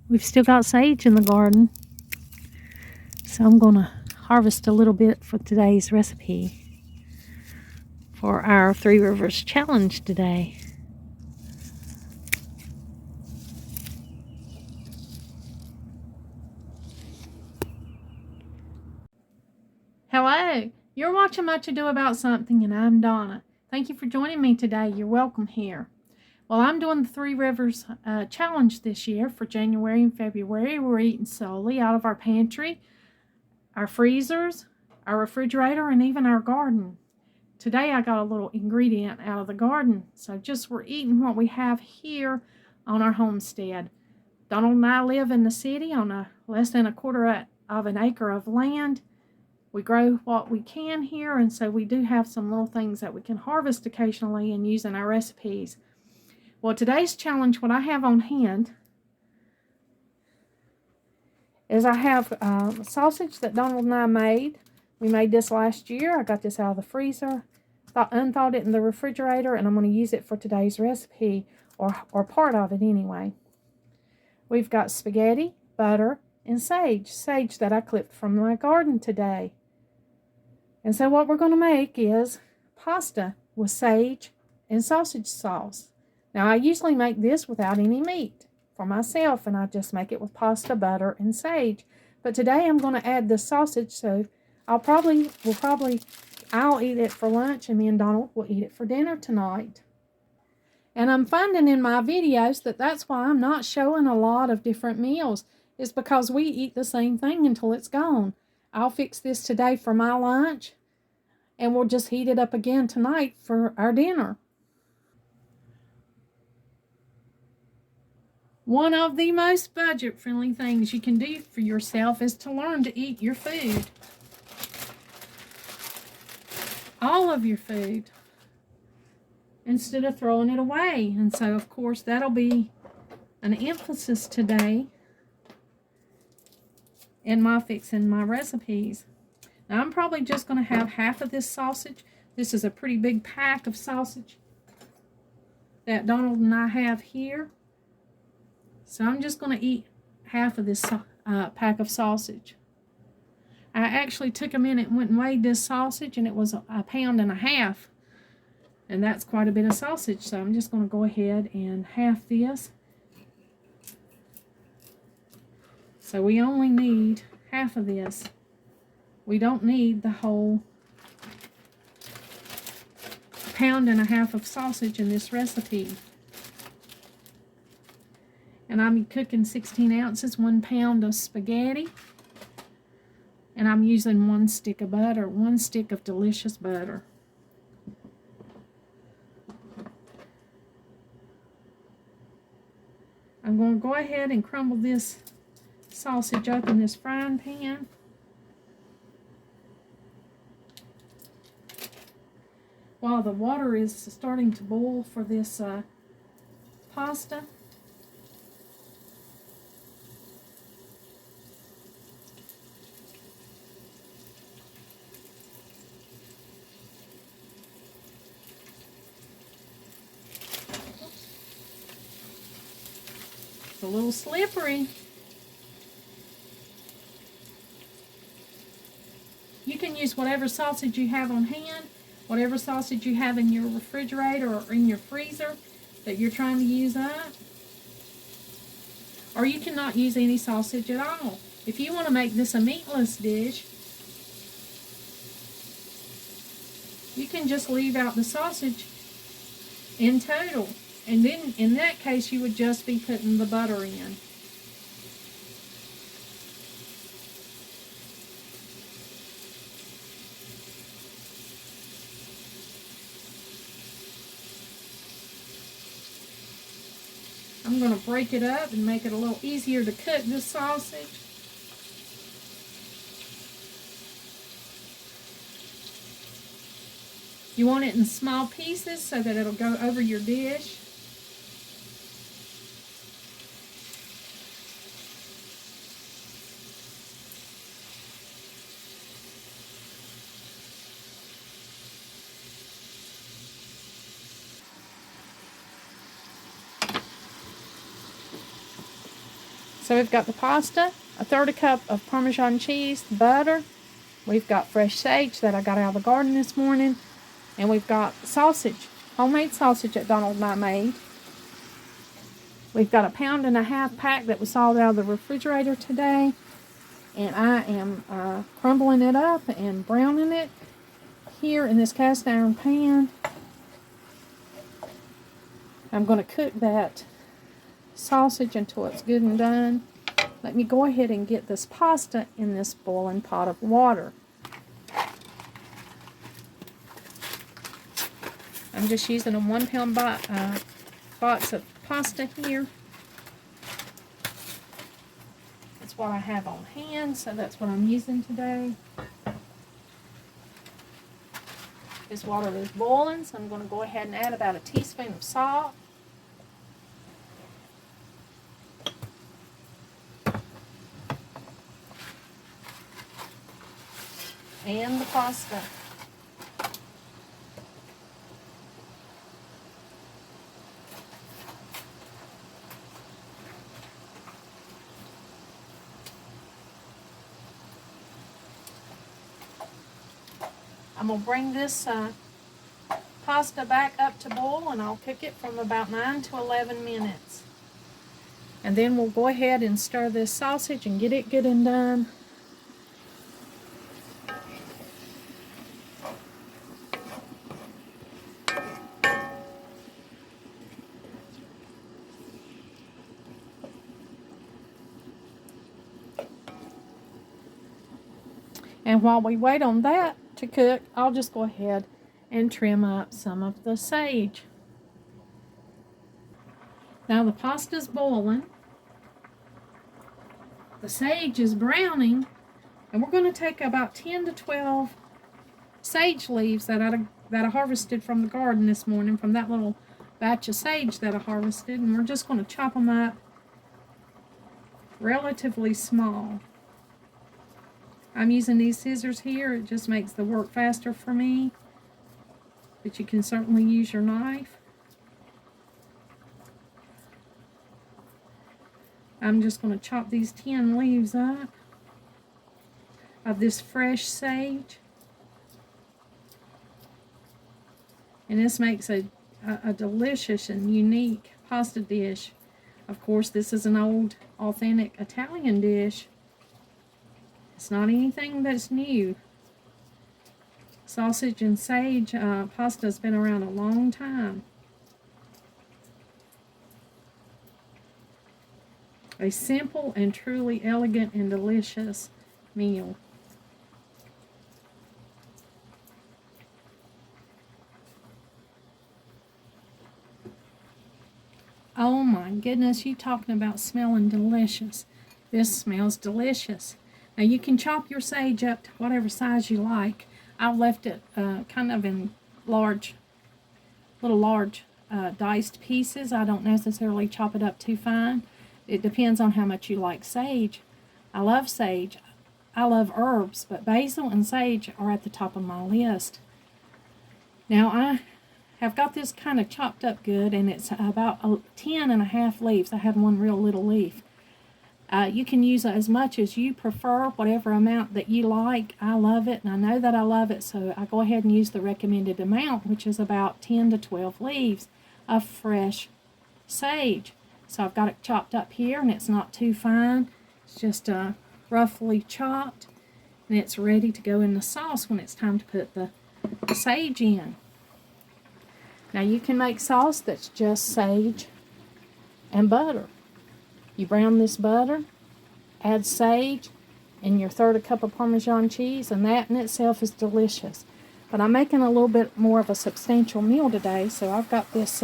We've still got sage in the garden, so I'm going to harvest a little bit for today's recipe for our Three Rivers challenge today. Hello, you're watching Much Ado About Something, and I'm Donna. Thank you for joining me today. You're welcome here. Well, I'm doing the Three Rivers challenge this year for January and February. We're eating solely out of our pantry, our freezers, our refrigerator, and even our garden. Today I got a little ingredient out of the garden, so just we're eating what we have here on our homestead. Donald and I live in the city on less than a quarter of an acre of land. We grow what we can here, and so we do have some little things that we can harvest occasionally and use in our recipes. Well, today's challenge, what I have on hand, is I have sausage that Donald and I made. We made this last year. I got this out of the freezer, unthawed it in the refrigerator, and I'm going to use it for today's recipe, or part of it anyway. We've got spaghetti, butter, and sage that I clipped from my garden today. And so what we're going to make is pasta with sage and sausage sauce. Now, I usually make this without any meat for myself, and I just make it with pasta, butter, and sage. But today I'm going to add the sausage, so I'll eat it for lunch, and me and Donald will eat it for dinner tonight. And I'm finding in my videos that that's why I'm not showing a lot of different meals. It's because we eat the same thing until it's gone. I'll fix this today for my lunch, and we'll just heat it up again tonight for our dinner. One of the most budget-friendly things you can do for yourself is to learn to eat your food. All of your food. Instead of throwing it away. And so, of course, that'll be an emphasis today in my fixing my recipes. Now, I'm probably just going to have half of this sausage. This is a pretty big pack of sausage that Donald and I have here. So I'm just going to eat half of this pack of sausage. I actually took a minute and went and weighed this sausage, and it was 1.5 pounds. And that's quite a bit of sausage, so I'm just going to go ahead and half this. So we only need half of this. We don't need the whole 1.5 pounds of sausage in this recipe. And I'm cooking 16 ounces, 1 pound of spaghetti. And I'm using 1 stick of butter, 1 stick of delicious butter. I'm going to go ahead and crumble this sausage up in this frying pan. While the water is starting to boil for this pasta. It's a little slippery. You can use whatever sausage you have on hand, whatever sausage you have in your refrigerator or in your freezer that you're trying to use up. Or you cannot use any sausage at all. If you want to make this a meatless dish, you can just leave out the sausage in total. And then in that case, you would just be putting the butter in. I'm going to break it up and make it a little easier to cook this sausage. You want it in small pieces so that it'll go over your dish. So we've got the pasta, a third a cup of Parmesan cheese, butter. We've got fresh sage that I got out of the garden this morning. And we've got sausage, homemade sausage that Donald and I made. We've got a 1.5 pound pack that was thawed out of the refrigerator today. And I am crumbling it up and browning it here in this cast iron pan. I'm going to cook that sausage until it's good and done. Let me go ahead and get this pasta in this boiling pot of water. I'm just using a 1 pound box of pasta here. That's what I have on hand, so that's what I'm using today. This water is boiling, so I'm going to go ahead and add about a teaspoon of salt. And the pasta. I'm going to bring this pasta back up to boil, and I'll cook it from about 9 to 11 minutes. And then we'll go ahead and stir this sausage and get it good and done. And while we wait on that to cook, I'll just go ahead and trim up some of the sage. Now the pasta's boiling. The sage is browning. And we're going to take about 10 to 12 sage leaves that I harvested from the garden this morning, from that little batch of sage that I harvested. And we're just going to chop them up relatively small. I'm using these scissors here. It just makes the work faster for me. But you can certainly use your knife. I'm just going to chop these 10 leaves up of this fresh sage. And this makes a delicious and unique pasta dish. Of course, this is an old, authentic Italian dish. It's not anything that's new. Sausage and sage pasta has been around a long time. A simple and truly elegant and delicious meal. Oh my goodness, you talking about smelling delicious. This smells delicious. Now you can chop your sage up to whatever size you like. I've left it kind of in little large diced pieces. I don't necessarily chop it up too fine. It depends on how much you like sage. I love sage. I love herbs, but basil and sage are at the top of my list. Now I have got this kind of chopped up good, and it's about 10.5 leaves. I had one real little leaf. You can use as much as you prefer, whatever amount that you like. I love it, and I know that I love it, so I go ahead and use the recommended amount, which is about 10 to 12 leaves of fresh sage. So I've got it chopped up here, and it's not too fine. It's just roughly chopped, and it's ready to go in the sauce when it's time to put the sage in. Now you can make sauce that's just sage and butter. You brown this butter, add sage, and your third a cup of Parmesan cheese, and that in itself is delicious. But I'm making a little bit more of a substantial meal today, so I've got this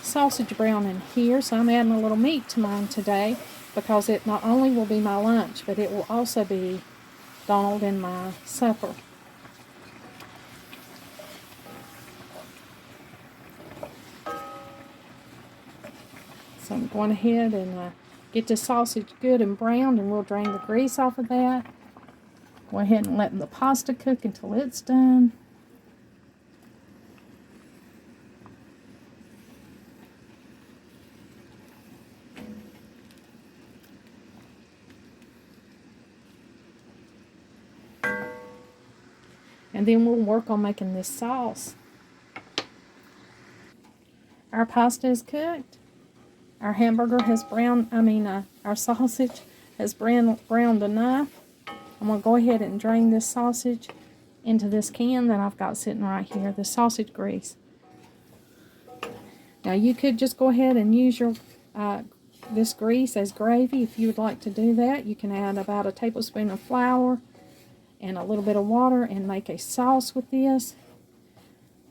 sausage browning here, so I'm adding a little meat to mine today, because it not only will be my lunch, but it will also be Donald and my supper. So I'm going ahead and get the sausage good and browned, and we'll drain the grease off of that. Go ahead and let the pasta cook until it's done. And then we'll work on making this sauce. Our pasta is cooked. Our hamburger has our sausage has browned enough. I'm going to go ahead and drain this sausage into this can that I've got sitting right here, the sausage grease. Now you could just go ahead and use your this grease as gravy if you would like to do that. You can add about a tablespoon of flour and a little bit of water and make a sauce with this.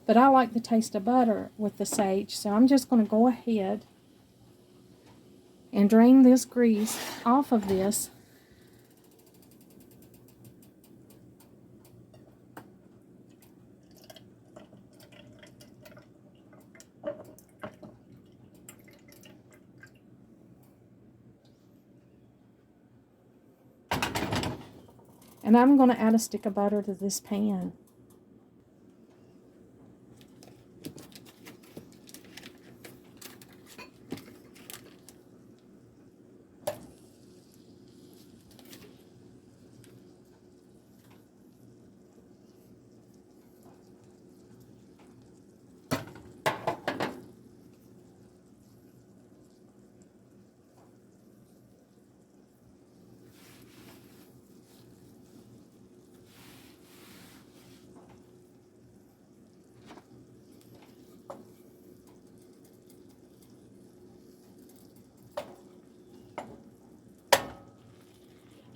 But I like the taste of butter with the sage, so I'm just going to go ahead and drain this grease off of this. And I'm going to add a stick of butter to this pan.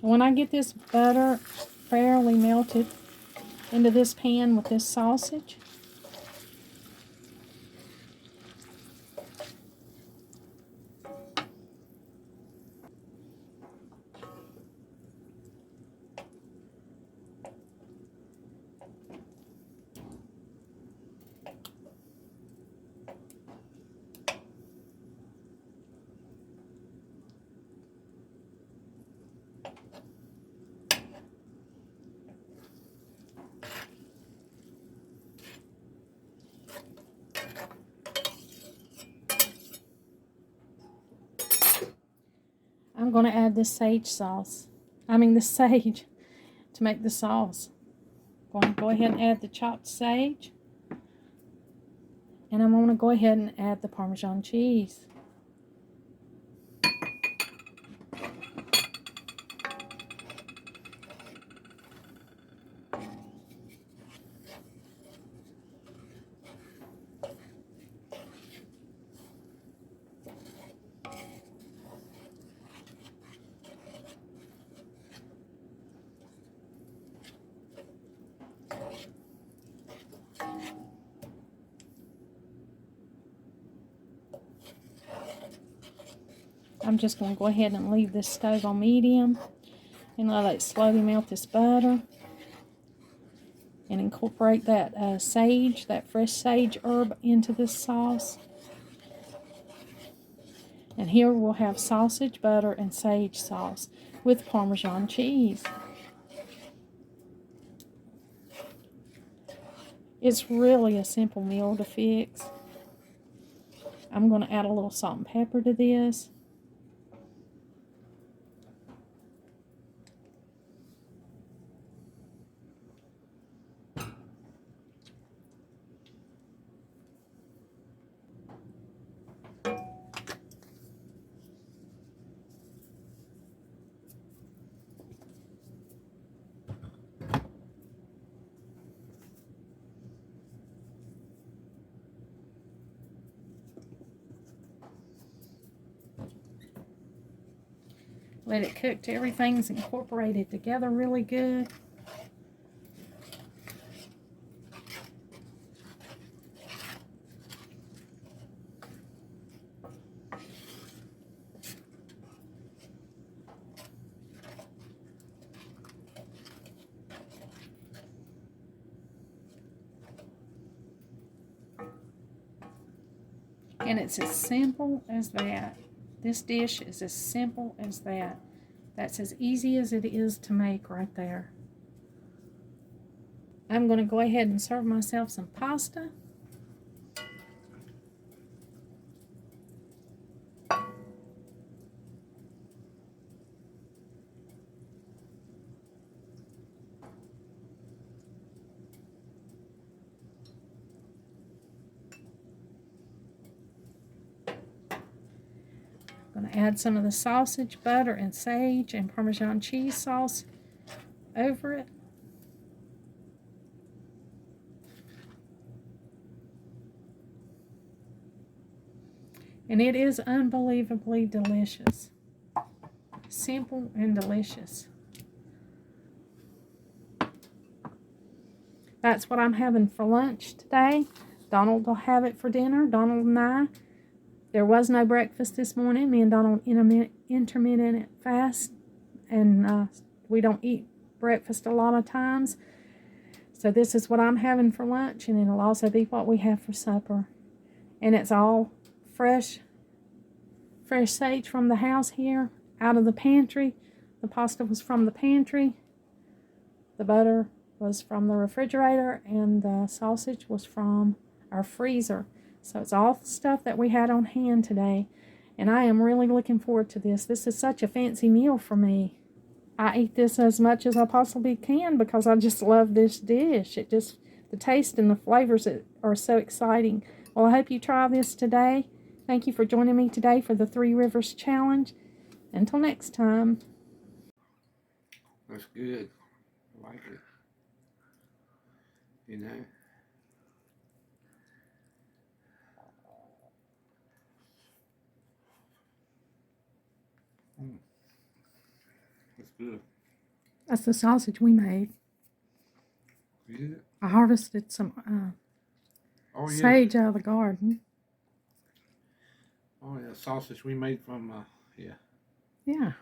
When I get this butter fairly melted into this pan with this sausage, I'm going to add this sage to make the sauce. I'm going to go ahead and add the chopped sage. And I'm going to go ahead and add the Parmesan cheese. I'm just going to go ahead and leave this stove on medium and let it slowly melt this butter and incorporate that sage, that fresh sage herb into this sauce. And here we'll have sausage, butter, and sage sauce with Parmesan cheese. It's really a simple meal to fix. I'm going to add a little salt and pepper to this. Let it cook till everything's incorporated together really good. And it's as simple as that. This dish is as simple as that. That's as easy as it is to make right there. I'm going to go ahead and serve myself some pasta. I'm going to add some of the sausage, butter, and sage and Parmesan cheese sauce over it. And it is unbelievably delicious. Simple and delicious. That's what I'm having for lunch today. Donald will have it for dinner. Donald and I. There was no breakfast this morning. Me and Donald intermittent fast. And we don't eat breakfast a lot of times. So this is what I'm having for lunch. And it'll also be what we have for supper. And it's all fresh sage from the house here. Out of the pantry. The pasta was from the pantry. The butter was from the refrigerator, and the sausage was from our freezer. So it's all the stuff that we had on hand today, and I am really looking forward to this. This is such a fancy meal for me. I eat this as much as I possibly can because I just love this dish. The taste and the flavors are so exciting. Well, I hope you try this today. Thank you for joining me today for the Three Rivers Challenge. Until next time. That's good. I like it. You know. That's good. That's the sausage we made. Is it? I harvested some sage out of the garden. Oh yeah, sausage we made from yeah. Yeah.